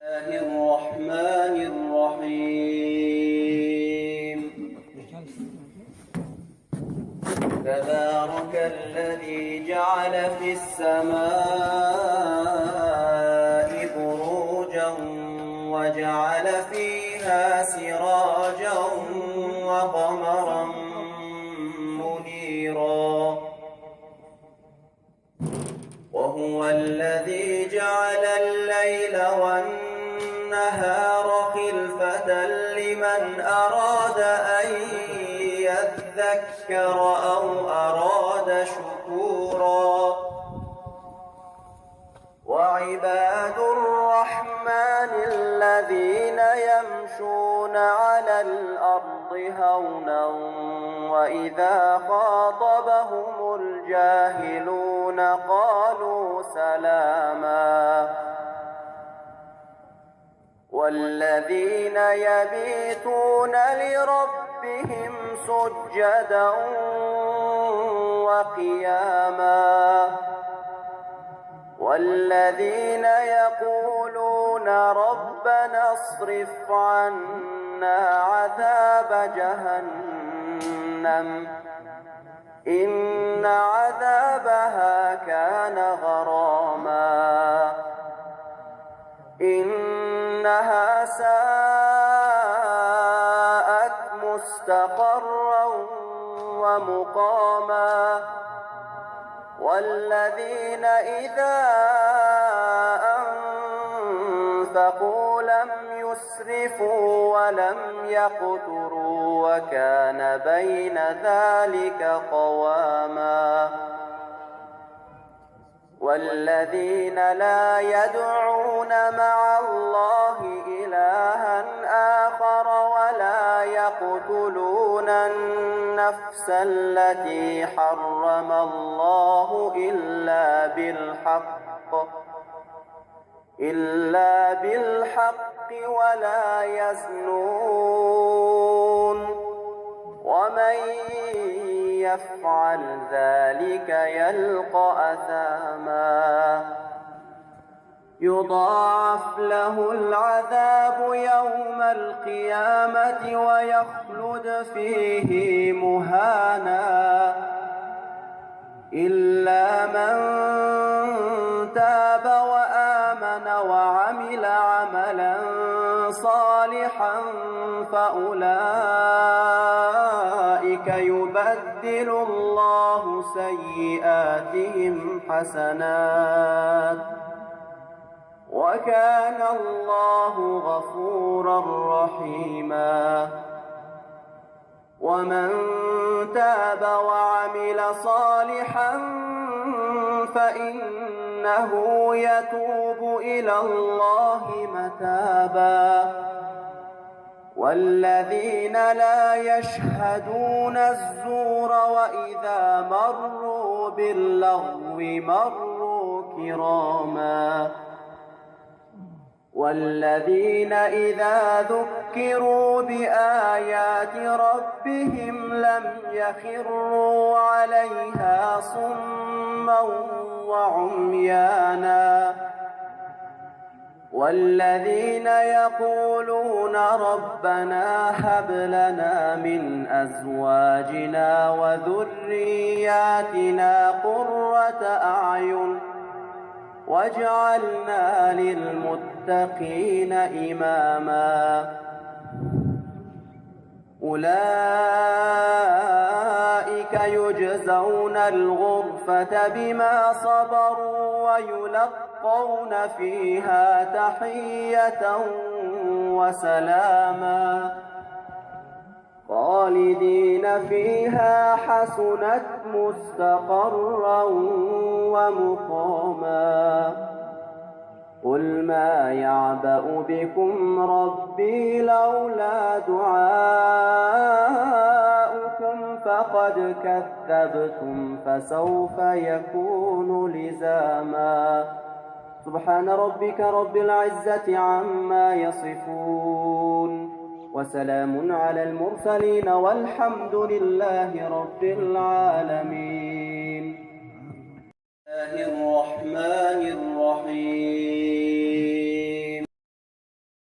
الله الرحمن الرحيم. تبارك الذي جعل في السماء بروجا وجعل فيها سراجا وقمرا منيرا، وهو الذي جعل الليل والنهار خلفة لمن أراد أن يذكر أو أراد شكورا. وعباد الرحمن الذين يمشون على الأرض هونا وإذا خاطبهم الجاهلون قالوا سلاما. والذين يبيتون لربهم سجدا وقياما، والذين يقولون ربنا اصرف عنا عذاب جهنم إن عذابها كان غراما إنها ساءت مستقرا ومقاما. والذين إذا أنفقوا لم يسرفوا ولم يقتروا وكان بين ذلك قواما. والذين لا يدعون مع الله إلها آخر ولا يقتلون النفس التي حرم الله إلا بالحق ولا يزنون، ومن يفعل ذلك يلقى أثاما يضاعف له العذاب يوم القيامة ويخلد فيه مهانا إلا من تاب وآمن وعمل عملا صالحا فأولئك يبدل الله سيئاتهم حسنات وكان الله غفورا رحيما. ومن تاب وعمل صالحا فإنه يتوب إلى الله متابا. والذين لا يشهدون الزور وإذا مروا باللغو مروا كراما. والذين إذا ذكروا بآيات ربهم لم يخروا عليها صما وعميانا. والذين يقولون ربنا هب لنا من أزواجنا وذرياتنا قرة أعين واجعلنا للمتقين إماما. أولئك يجزون الغرفة بما صبروا ويلقون فيها تحية وسلاما خالدين فيها حسنت مستقرا ومقاما. قل ما يعبأ بكم ربي لولا دعاؤكم فقد كذبتم فسوف يكون لزاما. سبحان ربك رب العزة عما يصفون وسلام على المرسلين والحمد لله رب العالمين. الله الرحمن الرحيم.